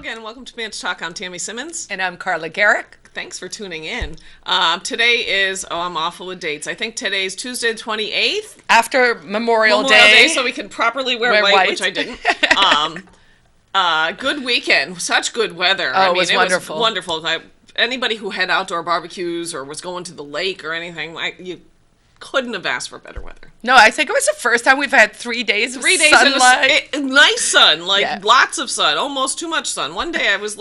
again. Welcome to ManchTalk. I'm Tammy Simmons. And I'm Carla Garrick. Thanks for tuning in. Today is, I'm awful with dates. I think today's Tuesday the 28th. After Memorial Day. So we can properly wear white, which I didn't. Good weekend. Such good weather. Oh, it was wonderful. It was wonderful. Anybody who had outdoor barbecues or was going to the lake or anything, you couldn't have asked for better weather. No, I think it was the first time we've had 3 days of sunlight. Nice sun, lots of sun, almost too much sun. One day I was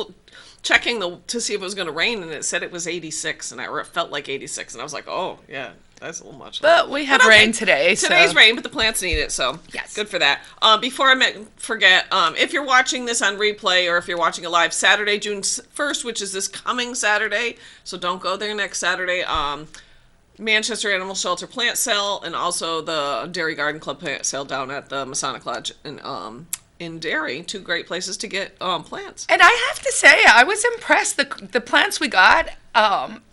checking to see if it was going to rain, and it said it was 86, and it felt like 86, and I was like, oh, yeah, that's a little much. But we have rain today. Today's rain, but the plants need it, so yes, good for that. Before I forget, if you're watching this on replay or if you're watching it live, Saturday, June 1st, which is this coming Saturday, so don't go there next Saturday, Manchester Animal Shelter plant sale, and also the Dairy Garden Club plant sale down at the Masonic Lodge in Derry. Two great places to get plants. And I have to say, I was impressed. The plants we got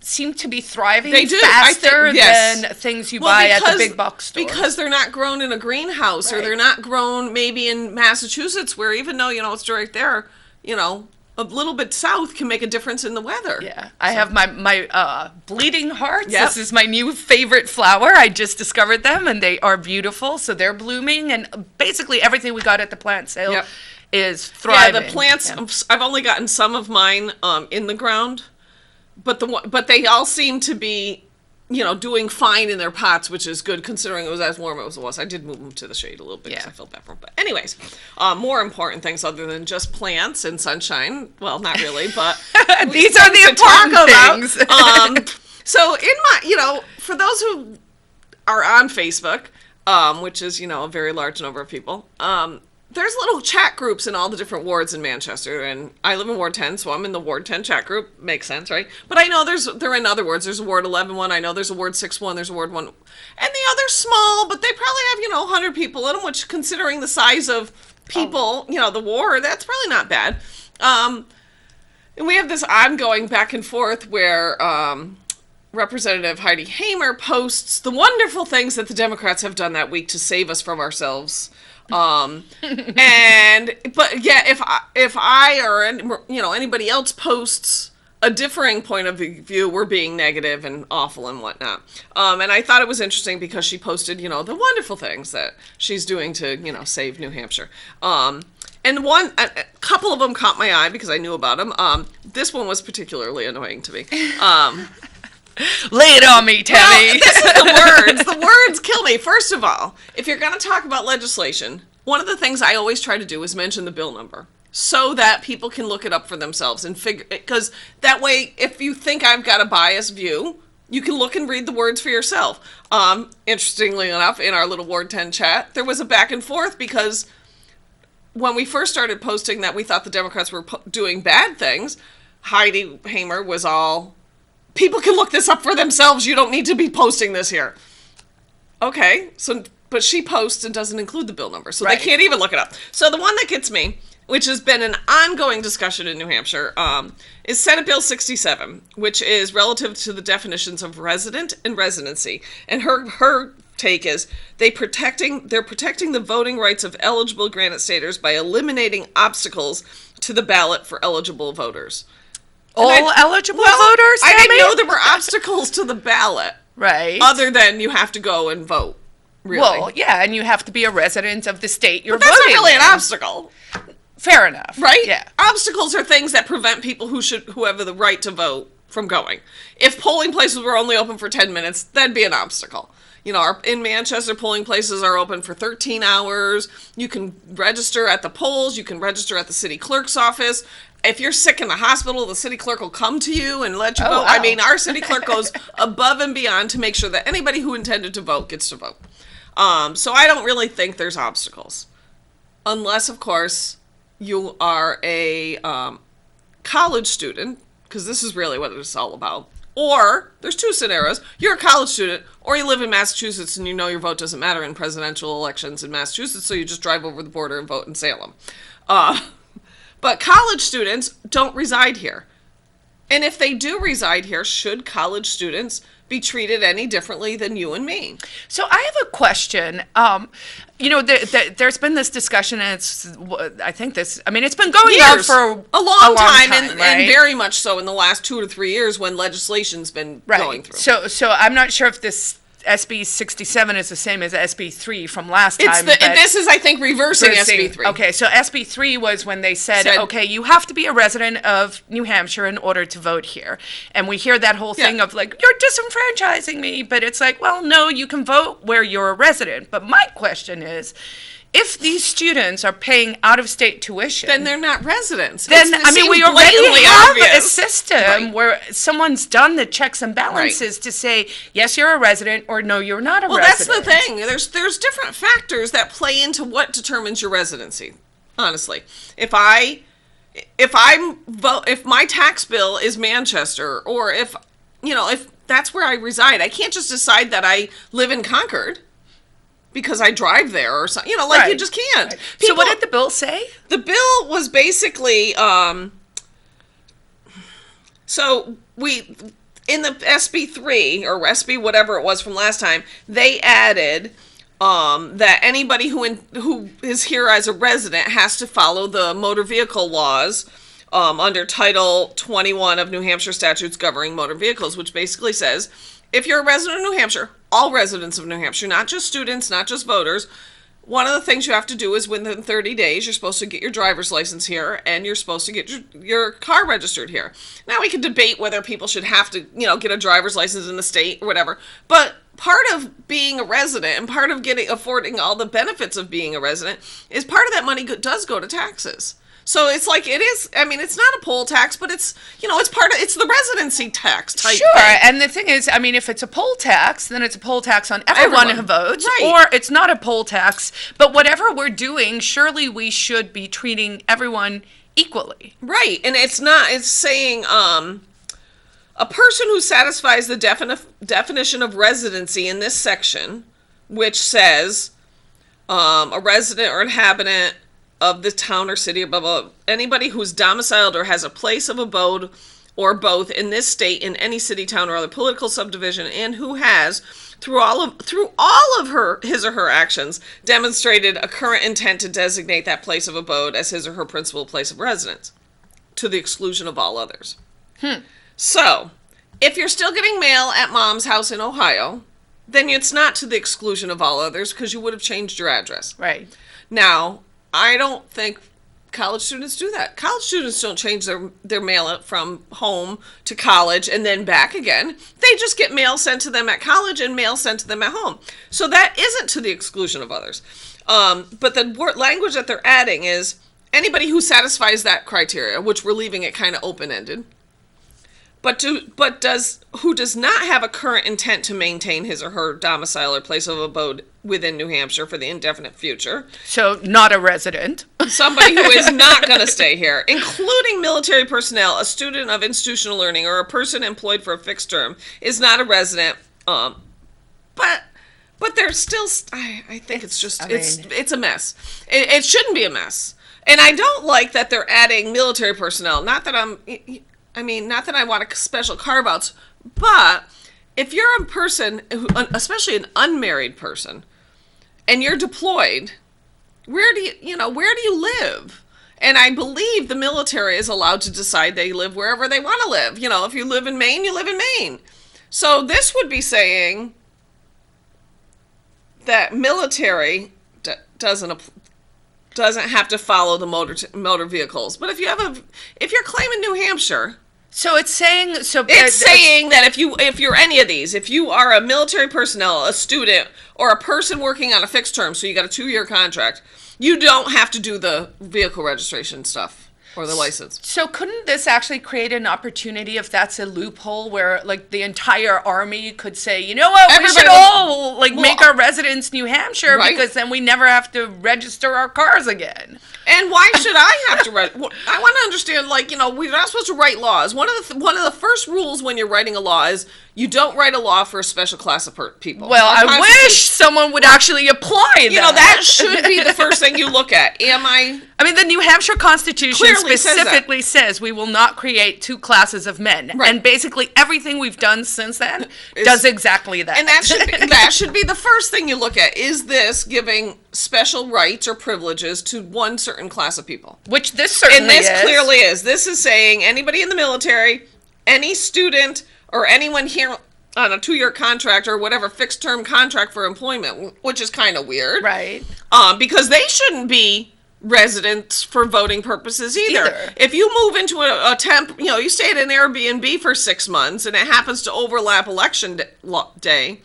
seem to be thriving faster than things you buy at the big box stores. Because they're not grown in a greenhouse, or they're not grown maybe in Massachusetts, where even though, it's right there, a little bit south can make a difference in the weather. Yeah. I have my bleeding hearts. Yep. This is my new favorite flower. I just discovered them, and they are beautiful. So they're blooming, and basically everything we got at the plant sale is thriving. Yeah, the plants, I've only gotten some of mine in the ground, but they all seem to be, doing fine in their pots, which is good considering it was as warm as it was. I did move them to the shade a little bit because I felt bad for them. But anyways, more important things other than just plants and sunshine. Well, not really, but these are the important things. So for those who are on Facebook, which is, a very large number of people, there's little chat groups in all the different wards in Manchester, and I live in Ward 10, so I'm in the Ward 10 chat group. Makes sense, right? But I know they're in other wards. There's a Ward 11 one. I know there's a Ward 6 one. There's a Ward 1. And the other's small, but they probably have, 100 people in them, which, considering the size of people, the ward, that's probably not bad. And we have this ongoing back and forth where Representative Heidi Hamer posts the wonderful things that the Democrats have done that week to save us from ourselves. If I or anybody else posts a differing point of view, we're being negative and awful and whatnot. And I thought it was interesting because she posted, the wonderful things that she's doing to, save New Hampshire. And a couple of them caught my eye because I knew about them. This one was particularly annoying to me. Lay it on me, Tammy. Well, this is the words. The words kill me. First of all, if you're going to talk about legislation, one of the things I always try to do is mention the bill number so that people can look it up for themselves and figure, because that way, if you think I've got a biased view, you can look and read the words for yourself. Interestingly enough, in our little Ward 10 chat, there was a back and forth because when we first started posting that we thought the Democrats were doing bad things, Heidi Hamer was all, people can look this up for themselves. You don't need to be posting this here. Okay, but she posts and doesn't include the bill number, so they can't even look it up. So the one that gets me, which has been an ongoing discussion in New Hampshire, is Senate Bill 67, which is relative to the definitions of resident and residency. And her take is they're protecting the voting rights of eligible Granite Staters by eliminating obstacles to the ballot for eligible voters. Eligible voters? I didn't know there were obstacles to the ballot. Right. Other than you have to go and vote. Really. Well, yeah, and you have to be a resident of the state you're voting. But that's not really an obstacle. Fair enough. Right? Yeah. Obstacles are things that prevent people who have the right to vote from going. If polling places were only open for 10 minutes, that'd be an obstacle. In Manchester, polling places are open for 13 hours. You can register at the polls. You can register at the city clerk's office. If you're sick in the hospital, the city clerk will come to you and let you vote. Wow. I mean, our city clerk goes above and beyond to make sure that anybody who intended to vote gets to vote. So I don't really think there's obstacles. Unless, of course, you are a college student, because this is really what it's all about. Or, there's two scenarios. You're a college student, or you live in Massachusetts and you know your vote doesn't matter in presidential elections in Massachusetts, so you just drive over the border and vote in Salem. But college students don't reside here. And if they do reside here, should college students be treated any differently than you and me? So I have a question. There's been this discussion, and it's been going on for a long time, right? and very much so in the last 2 to 3 years when legislation's been going through. So I'm not sure if this SB 67 is the same as SB 3 from last time. This is, I think, reversing SB 3. Okay, so SB 3 was when they said, okay, you have to be a resident of New Hampshire in order to vote here. And we hear that whole thing of like, you're disenfranchising me. But it's like, well, no, you can vote where you're a resident. But my question is, if these students are paying out-of-state tuition, then they're not residents. Then, we already have a system where someone's done the checks and balances to say, yes, you're a resident, or no, you're not a resident. Well, that's the thing. There's different factors that play into what determines your residency, honestly. If my tax bill is Manchester, or if that's where I reside, I can't just decide that I live in Concord because I drive there or something. You just can't. Right. So what did the bill say? The bill was basically, so in the SB 3 or SB whatever it was from last time, they added that anybody who is here as a resident has to follow the motor vehicle laws under Title 21 of New Hampshire statutes governing motor vehicles, which basically says, if you're a resident of New Hampshire, all residents of New Hampshire, not just students, not just voters, one of the things you have to do is within 30 days, you're supposed to get your driver's license here, and you're supposed to get your car registered here. Now, we can debate whether people should have to, get a driver's license in the state or whatever, but part of being a resident and part of affording all the benefits of being a resident is part of that money does go to taxes. So it's like it's not a poll tax, but it's it's the residency tax type Sure, thing. And the thing is, if it's a poll tax, then it's a poll tax on everyone who votes, right. Or it's not a poll tax, but whatever we're doing, surely we should be treating everyone equally. Right, and it's saying a person who satisfies the definition of residency in this section, which says a resident or inhabitant of the town or city above anybody who's domiciled or has a place of abode or both in this state, in any city, town, or other political subdivision, and who has through all of his or her actions demonstrated a current intent to designate that place of abode as his or her principal place of residence, to the exclusion of all others. So, if you're still getting mail at mom's house in Ohio, then it's not to the exclusion of all others because you would have changed your address. Right. Now, I don't think college students do that. College students don't change their mail from home to college and then back again. They just get mail sent to them at college and mail sent to them at home. So that isn't to the exclusion of others. But the language that they're adding is anybody who satisfies that criteria, which we're leaving it kind of open-ended, who does not have a current intent to maintain his or her domicile or place of abode within New Hampshire for the indefinite future. So not a resident. Somebody who is not going to stay here, including military personnel, a student of institutional learning, or a person employed for a fixed term, is not a resident. But they're still, I think it's a mess. It shouldn't be a mess. And I don't like that they're adding military personnel. Not that I want special carve-outs, but if you're a person, especially an unmarried person, and you're deployed, where do you live? And I believe the military is allowed to decide they live wherever they want to live. If you live in Maine, you live in Maine. So this would be saying that military doesn't have to follow the motor vehicles. But if you're claiming New Hampshire, so it's saying that if you're any of these, if you are a military personnel, a student, or a person working on a fixed term, so you got a 2-year contract, you don't have to do the vehicle registration stuff or the license. So couldn't this actually create an opportunity if that's a loophole where like the entire army could say, you know what, we should all make our residence New Hampshire, right? Because then we never have to register our cars again. And why should I have to write? I want to understand, like, we're not supposed to write laws. One of the first rules when you're writing a law is you don't write a law for a special class of people. Well, I wish someone would actually apply that. That should be the first thing you look at. I mean, the New Hampshire Constitution specifically says we will not create two classes of men. Right. And basically everything we've done since then does exactly that. And that should be the first thing you look at. Is this giving special rights or privileges to one certain class of people? Which this certainly is. And this clearly is. This is saying anybody in the military, any student, or anyone here on a 2-year contract or whatever fixed-term contract for employment, which is kind of weird. Right. Because they shouldn't be residents for voting purposes either. If you move into a temp, you stay at an Airbnb for 6 months and it happens to overlap election day.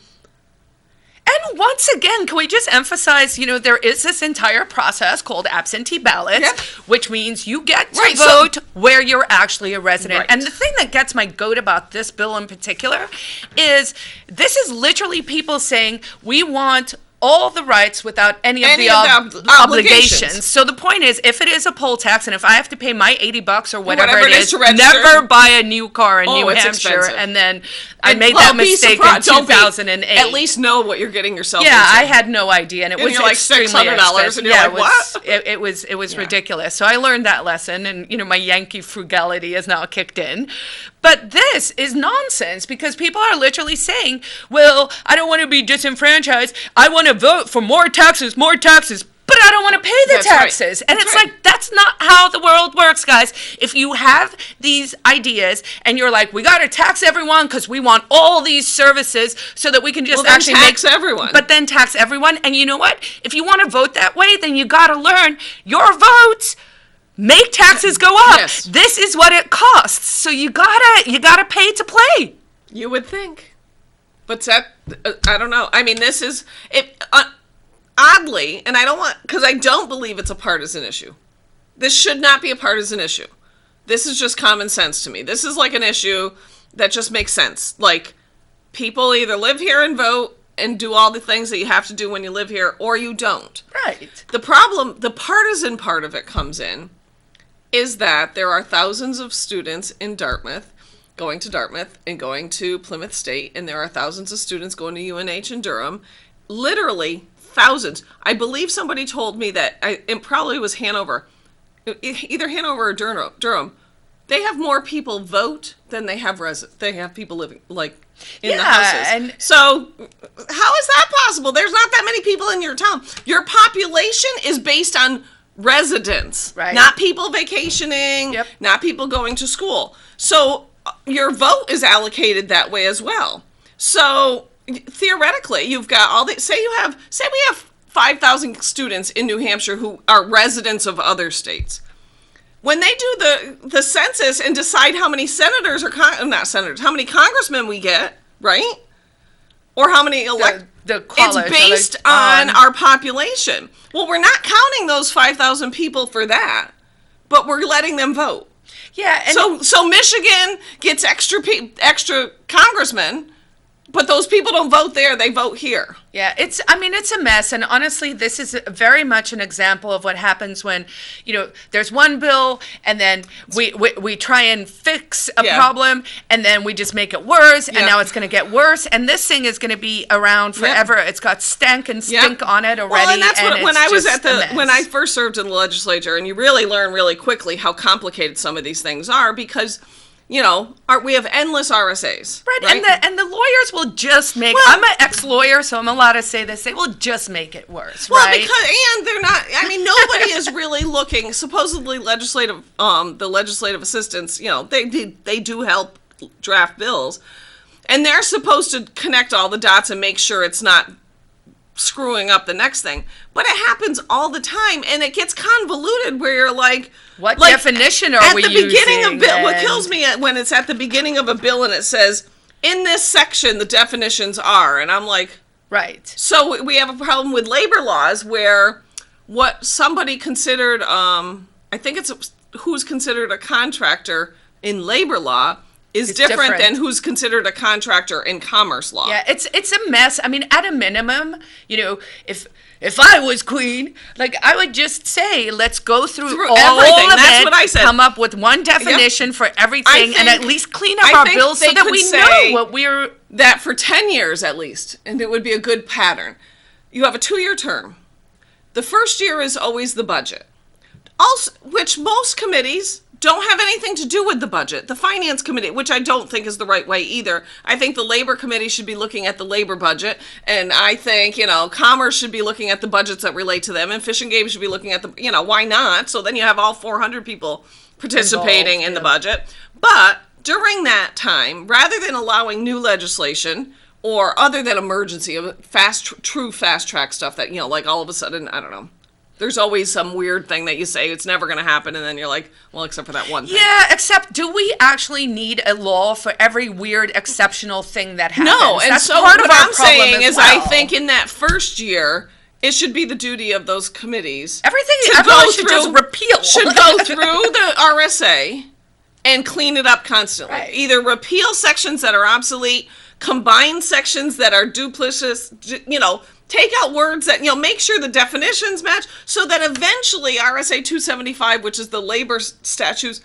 And once again, can we just emphasize, there is this entire process called absentee ballots, which means you get to vote where you're actually a resident. Right. And the thing that gets my goat about this bill in particular is this is literally people saying we want all the rights without any of the obligations. So the point is, if it is a poll tax, and if I have to pay my $80 or whatever it is, never buy a new car in New Hampshire. Expensive. And then I made that mistake in 2008. At least know what you're getting yourself into. I had no idea, and it was like $600, and you're like, what? It was ridiculous. So I learned that lesson, and my Yankee frugality has now kicked in. But this is nonsense because people are literally saying, well, I don't want to be disenfranchised. I want to vote for more taxes, but I don't want to pay the taxes. Right. And it's like, that's not how the world works, guys. If you have these ideas and you're like, we got to tax everyone because we want all these services so that we can just actually tax everyone. But then tax everyone. And you know what? If you want to vote that way, then you got to learn your votes make taxes go up. Yes. This is what it costs. So you gotta pay to play. You would think. But I don't know. I mean, this is it oddly, and because I don't believe it's a partisan issue. This should not be a partisan issue. This is just common sense to me. This is like an issue that just makes sense. Like, people either live here and vote and do all the things that you have to do when you live here, or you don't. Right. The partisan part of it comes in is that there are thousands of students in Dartmouth going to Plymouth State, and there are thousands of students going to UNH in Durham. Literally thousands. I believe somebody told me that it probably was Hanover, either Hanover or Durham. They have more people vote than they have people living in the houses. And so how is that possible? There's not that many people in your town. Your population is based on residents, right? Not people vacationing, not people going to school. So your vote is allocated that way as well. So theoretically, you've got say we have 5,000 students in New Hampshire who are residents of other states. When they do the census and decide how many senators how many congressmen we get, right? Or how many it's based on our population. Well, we're not counting those 5,000 people for that, but we're letting them vote. Yeah. And so Michigan gets extra congressmen, but those people don't vote there; they vote here. Yeah, it's a mess, and honestly, this is very much an example of what happens when, there's one bill, and then we try and fix a problem, and then we just make it worse, and now it's going to get worse, and this thing is going to be around forever. It's got stank and stink on it already. Well, and that's when I first served in the legislature, and you really learn really quickly how complicated some of these things are because, we have endless RSAs. Right? And the lawyers will just make... Well, I'm an ex-lawyer, so I'm allowed to say this. They will just make it worse, right? And they're not... nobody is really looking... Supposedly, the legislative assistants, they do help draft bills. And they're supposed to connect all the dots and make sure it's not screwing up the next thing. But it happens all the time, and it gets convoluted where you're like... What definition are we using? At the beginning of bill, what kills me when it's at the beginning of a bill and it says, in this section, the definitions are, and I'm like... Right. So we have a problem with labor laws where what somebody considered, I think it's who's considered a contractor in labor law is different than who's considered a contractor in commerce law. Yeah, it's a mess. At a minimum, if if I was queen, like, I would just say, let's go through all everything. Of That's it, what I said. come up with one definition for everything, and at least clean up our bills so that we know what we're... That for 10 years at least, and it would be a good pattern. You have a 2-year term. The first year is always the budget, also, which most committees don't have anything to do with the budget. The finance committee, which I don't think is the right way either. I think the labor committee should be looking at the labor budget, and I think, commerce should be looking at the budgets that relate to them, and fish and game should be looking at the, why not? So then you have all 400 people participating in the budget. But during that time, rather than allowing new legislation, or other than emergency, true fast track stuff that, like all of a sudden, I don't know, there's always some weird thing that you say it's never going to happen, and then you're like, well, except for that one thing. Yeah, except do we actually need a law for every weird, exceptional thing that happens? No, and that's so part what of our I'm saying is well. I think in that first year, it should be the duty of those committees. Everyone should just repeal. Should go through the RSA and clean it up constantly. Right. Either repeal sections that are obsolete, combine sections that are duplicitous, take out words that, make sure the definitions match, so that eventually RSA 275, which is the labor statutes,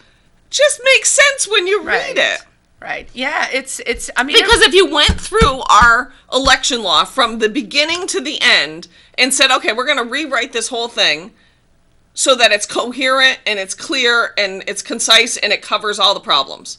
just makes sense when you read it. Right. Yeah, it's because if you went through our election law from the beginning to the end and said, okay, we're going to rewrite this whole thing so that it's coherent and it's clear and it's concise and it covers all the problems,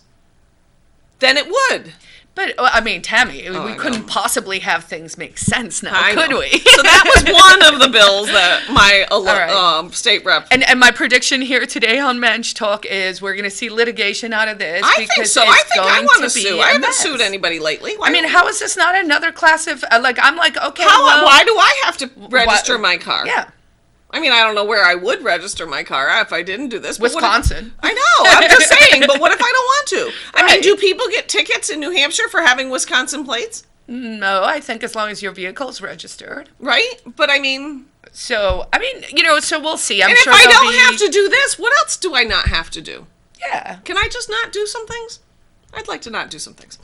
then it would. But, Tammy, we couldn't possibly have things make sense now, could we? So that was one of the bills that my state rep... And my prediction here today on ManchTalk is we're going to see litigation out of this. I think so. I think I want to sue. I haven't sued anybody lately. How is this not another class of... okay, why do I have to register my car? Yeah. I don't know where I would register my car if I didn't do this. Wisconsin. I know. I'm just saying. But what if I don't want to? Do people get tickets in New Hampshire for having Wisconsin plates? No, I think as long as your vehicle's registered. Right? But So, so we'll see. I'm sure if I don't have to do this, what else do I not have to do? Yeah. Can I just not do some things? I'd like to not do some things.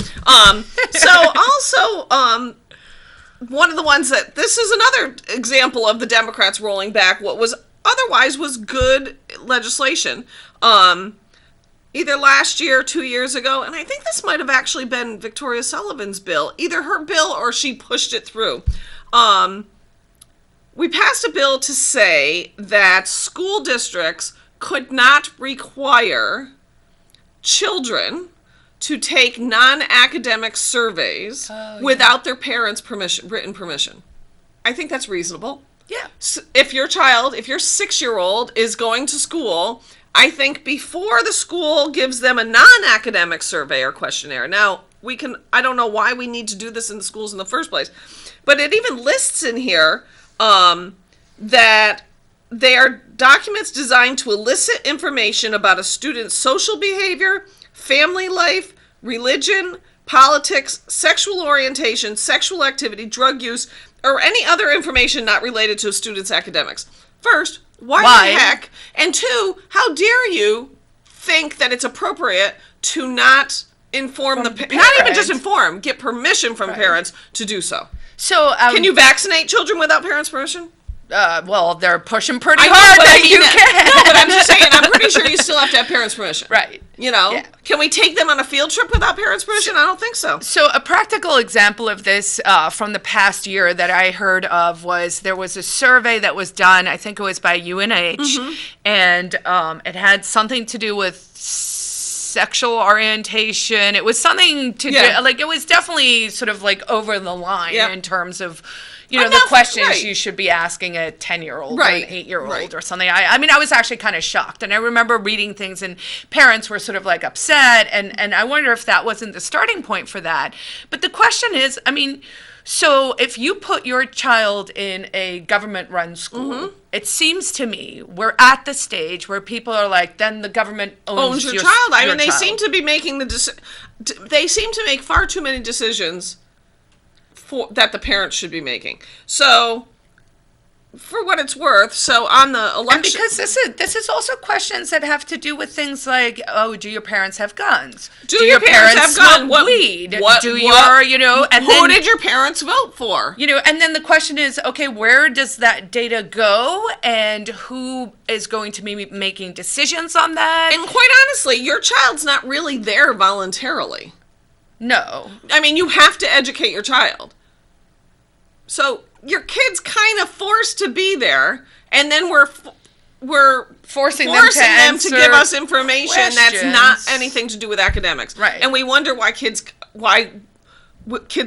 So also, one of the ones that, this is another example of the Democrats rolling back what was otherwise was good legislation, either last year or 2 years ago, and I think this might have actually been Victoria Sullivan's bill, either her bill or she pushed it through. We passed a bill to say that school districts could not require children to take non-academic surveys without their parents' written permission. I think that's reasonable. Yeah. So if your 6-year-old is going to school, I think before the school gives them a non-academic survey or questionnaire. Now, I don't know why we need to do this in the schools in the first place, but it even lists in here that they are documents designed to elicit information about a student's social behavior, family life, religion, politics, sexual orientation, sexual activity, drug use, or any other information not related to a student's academics. First, why the heck? And two, how dare you think that it's appropriate to not inform not even just inform, get permission from parents to do so. So, can you vaccinate children without parents' permission? Well, they're pushing pretty hard that you can. No, but I'm just saying, I'm pretty sure you still have to have parents' permission. Right. Yeah. Can we take them on a field trip without parents' permission? I don't think so. So a practical example of this from the past year that I heard of was there was a survey that was done, I think it was by UNH, and it had something to do with sexual orientation. It was something to do, it was definitely sort of over the line in terms of the questions you should be asking a 10-year-old or an 8-year-old or something. I was actually kind of shocked. And I remember reading things and parents were sort of upset. And I wonder if that wasn't the starting point for that. But the question is, so if you put your child in a government-run school, it seems to me we're at the stage where people are then the government owns your child. They seem to be making they seem to make far too many decisions that the parents should be making. So for what it's worth, so on the election... And because this is also questions that have to do with things like, oh, do your parents have guns? Do your parents have guns? Smoke weed? And who did your parents vote for? And then the question is, okay, where does that data go, and who is going to be making decisions on that? And quite honestly, your child's not really there voluntarily. No. I mean, you have to educate your child. So your kid's kind of forced to be there, and then we're forcing them to give us information that's not anything to do with academics. Right. And we wonder why kids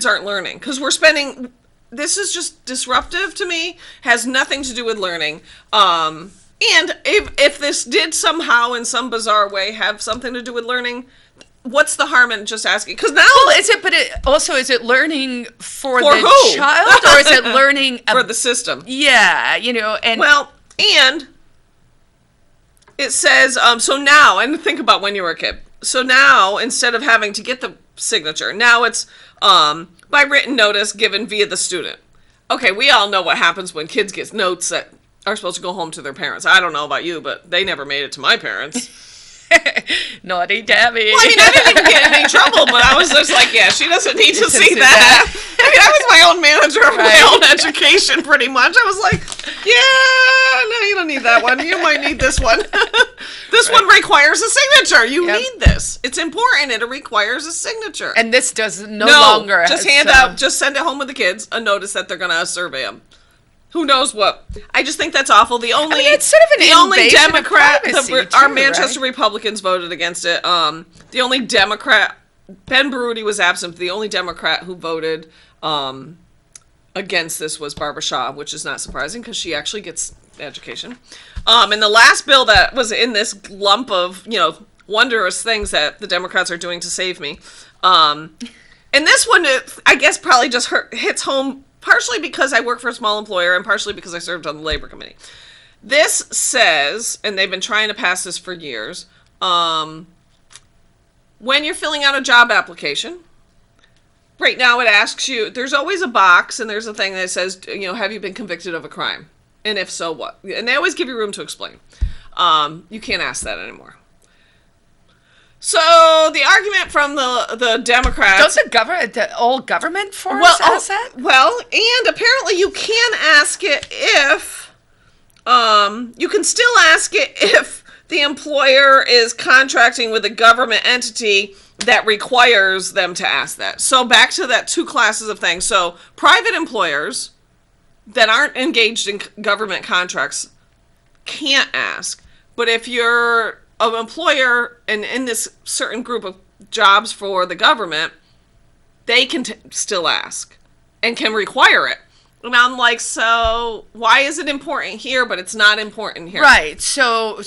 aren't learning, because we're spending... This is just disruptive to me, has nothing to do with learning. And if this did somehow in some bizarre way have something to do with learning, what's the harm in just asking? Because now... Well, is it learning for the who? child, or is it learning... for the system. Yeah, and... Well, and it says, so now, and think about when you were a kid. So now, instead of having to get the signature, now it's by written notice given via the student. Okay, we all know what happens when kids get notes that are supposed to go home to their parents. I don't know about you, but they never made it to my parents. Naughty Debbie. Well, I mean, I didn't even get in any trouble, but I was just like, yeah, she doesn't need to see that. I mean, I was my own manager of my own education, pretty much. I was like, yeah, no, you don't need that one. You might need this one. This one requires a signature. You need this. It's important. It requires a signature. And this does no longer. Just just send it home with the kids, a notice that they're going to survey them. Who knows what? I just think that's awful. It's sort of an only Democrat, our too, Manchester Republicans voted against it. The only Democrat, Ben Baruti was absent. The only Democrat who voted against this was Barbara Shaw, which is not surprising because she actually gets education. And the last bill that was in this lump of, wondrous things that the Democrats are doing to save me. And this one, I guess, probably just hits home partially because I work for a small employer and partially because I served on the labor committee. This says, and they've been trying to pass this for years, when you're filling out a job application, right now it asks you, there's always a box and there's a thing that says, have you been convicted of a crime? And if so, what? And they always give you room to explain. You can't ask that anymore. So the argument from the Democrats... Don't the old government force ask that? Well, and apparently you can ask it if... you can still ask it if the employer is contracting with a government entity that requires them to ask that. So back to that two classes of things. So private employers that aren't engaged in government contracts can't ask. But if you're an employer and in this certain group of jobs for the government, they can still ask and can require it. And I'm like, so why is it important here, but it's not important here? Right. So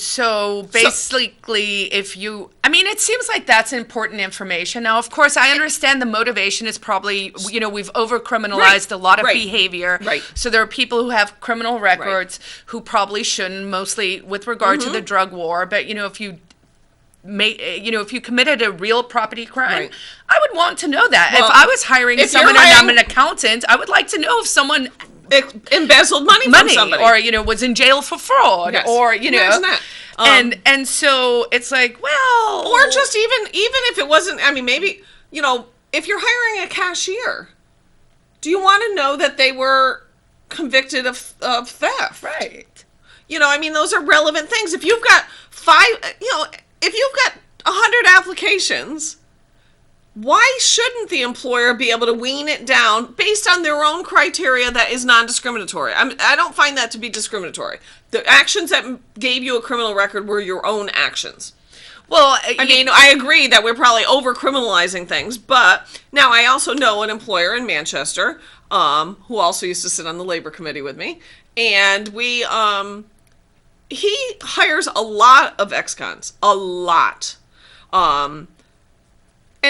basically, it seems like that's important information. Now, of course, I understand the motivation is probably, we've over-criminalized a lot of behavior. Right. So there are people who have criminal records who probably shouldn't, mostly with regard to the drug war. But, if you committed a real property crime, I would want to know that. Well, if I was hiring someone and I'm an accountant, I would like to know if someone embezzled money from somebody, or was in jail for fraud, or and so it's like, well, or just even if it wasn't. I mean, maybe if you're hiring a cashier, do you want to know that they were convicted of theft? Right. Those are relevant things. If you've got if you've got 100 applications, why shouldn't the employer be able to wean it down based on their own criteria that is non-discriminatory? I don't find that to be discriminatory. The actions that gave you a criminal record were your own actions. Well, I agree that we're probably over-criminalizing things, but now I also know an employer in Manchester who also used to sit on the labor committee with me, and he hires a lot of ex-cons, a lot. And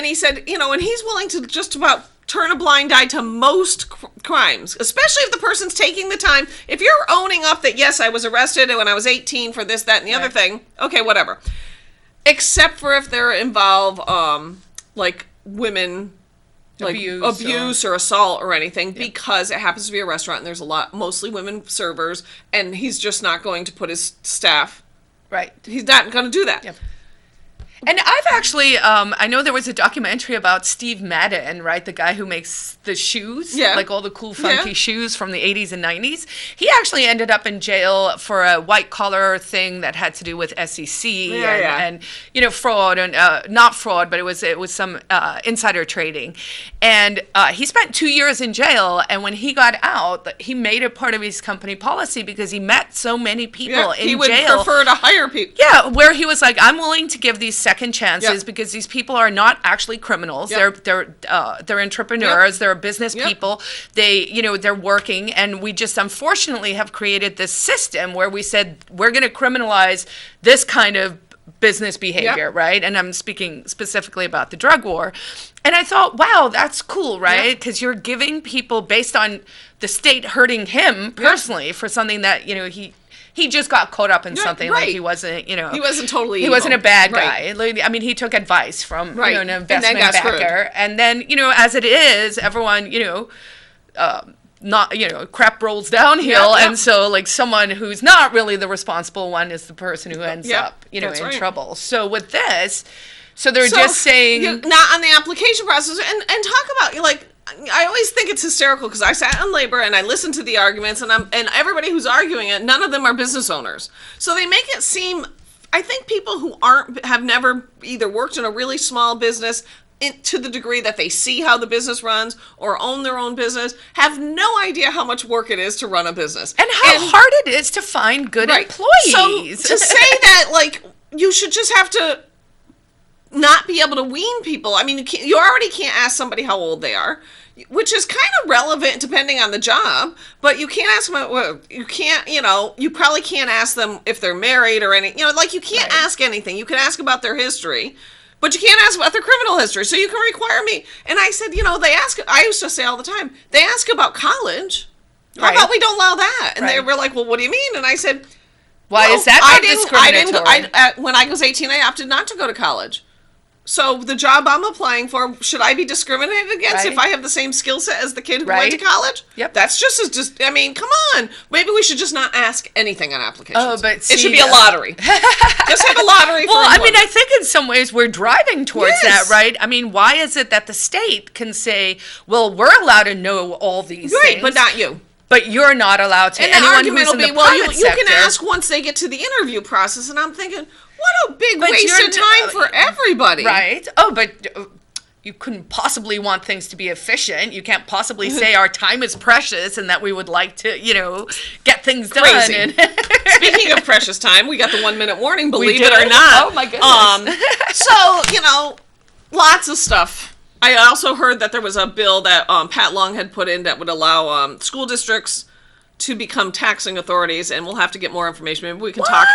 he said, and he's willing to just about turn a blind eye to most crimes, especially if the person's taking the time. If you're owning up that, yes, I was arrested when I was 18 for this, that, and the other thing, okay, whatever. Except for if they involve, like, women like abuse or assault or anything, because it happens to be a restaurant and there's mostly women servers, and he's just not going to put his staff. Right. He's not going to do that. Yep. And I've actually, I know there was a documentary about Steve Madden, right? The guy who makes the shoes, like all the cool, funky shoes from the 80s and 90s. He actually ended up in jail for a white collar thing that had to do with SEC and you know, fraud and not fraud, but it was some insider trading. And he spent 2 years in jail. And when he got out, he made it part of his company policy because he met so many people in jail. He would prefer to hire people. Yeah, where he was like, I'm willing to give these second chances because these people are not actually criminals. They're entrepreneurs. They're business people. They're working, and we just unfortunately have created this system where we said we're going to criminalize this kind of business behavior, right? And I'm speaking specifically about the drug war. And I thought, wow, that's cool, right? Because you're giving people, based on the state hurting him personally for something that, you know, he just got caught up in something, like he wasn't, you know. He wasn't totally evil. He wasn't a bad guy. I mean, he took advice from, you know, an investment backer. And then, you know, as it is, everyone, you know, not, you know, crap rolls downhill. And so, like, someone who's not really the responsible one is the person who ends up, you know, in trouble. So with this, they're just saying. Not on the application process. And talk about, like, I always think it's hysterical because I sat on labor and I listened to the arguments, and everybody who's arguing it, none of them are business owners. So they make it seem, I think people who have never either worked in a really small business to the degree that they see how the business runs or own their own business have no idea how much work it is to run a business. And how hard it is to find good employees. So to say that, like, you should just have to not be able to wean people. I mean, you already can't ask somebody how old they are, which is kind of relevant depending on the job, but you can't ask them, well, you can't, you know, you probably can't ask them if they're married or any, you know, like, you can't ask anything. You can ask about their history, but you can't ask about their criminal history. So you can require me. And I said, you know, I used to say all the time, they ask about college. How about we don't allow that? And they were like, well, what do you mean? And I said, why is that not discriminatory? When I was 18, I opted not to go to college. So the job I'm applying for, should I be discriminated against if I have the same skill set as the kid who went to college? Yep. That's just, I mean, come on. Maybe we should just not ask anything on applications. Oh, but see, it should be a lottery. Just have a lottery for I mean, I think in some ways we're driving towards that, right? I mean, why is it that the state can say, well, we're allowed to know all these things, but not you. But you're not allowed to. And anyone the argument who's will in be, the well, you sector, can ask once they get to the interview process. And I'm thinking, what a big waste of time for everybody. Right. Oh, but you couldn't possibly want things to be efficient. You can't possibly say our time is precious and that we would like to, you know, get things done. And Speaking of precious time, we got the 1 minute warning, believe it or not. Oh, my goodness. So, you know, lots of stuff. I also heard that there was a bill that Pat Long had put in that would allow school districts to become taxing authorities, and we'll have to get more information. Maybe we can talk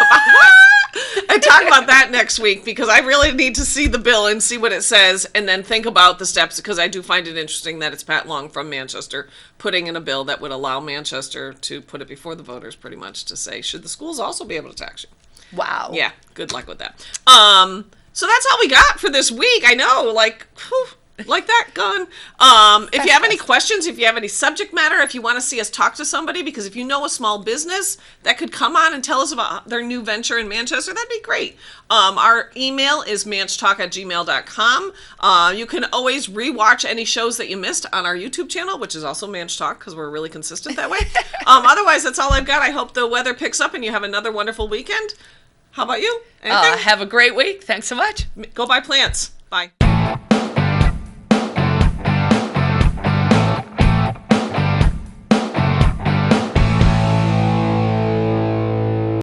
about that next week, because I really need to see the bill and see what it says and then think about the steps, because I do find it interesting that it's Pat Long from Manchester putting in a bill that would allow Manchester to put it before the voters, pretty much, to say, should the schools also be able to tax you? Wow. Yeah, good luck with that. So that's all we got for this week. I know, like, whew, like that gun. If you have any questions, if you have any subject matter, if you want to see us talk to somebody, because if you know a small business that could come on and tell us about their new venture in Manchester, that'd be great. Our email is manchtalk@gmail.com. You can always rewatch any shows that you missed on our YouTube channel, which is also ManchTalk, because we're really consistent that way. Otherwise, that's all I've got. I hope the weather picks up and you have another wonderful weekend. How about you? Anything? Have a great week. Thanks so much. Go buy plants. Bye.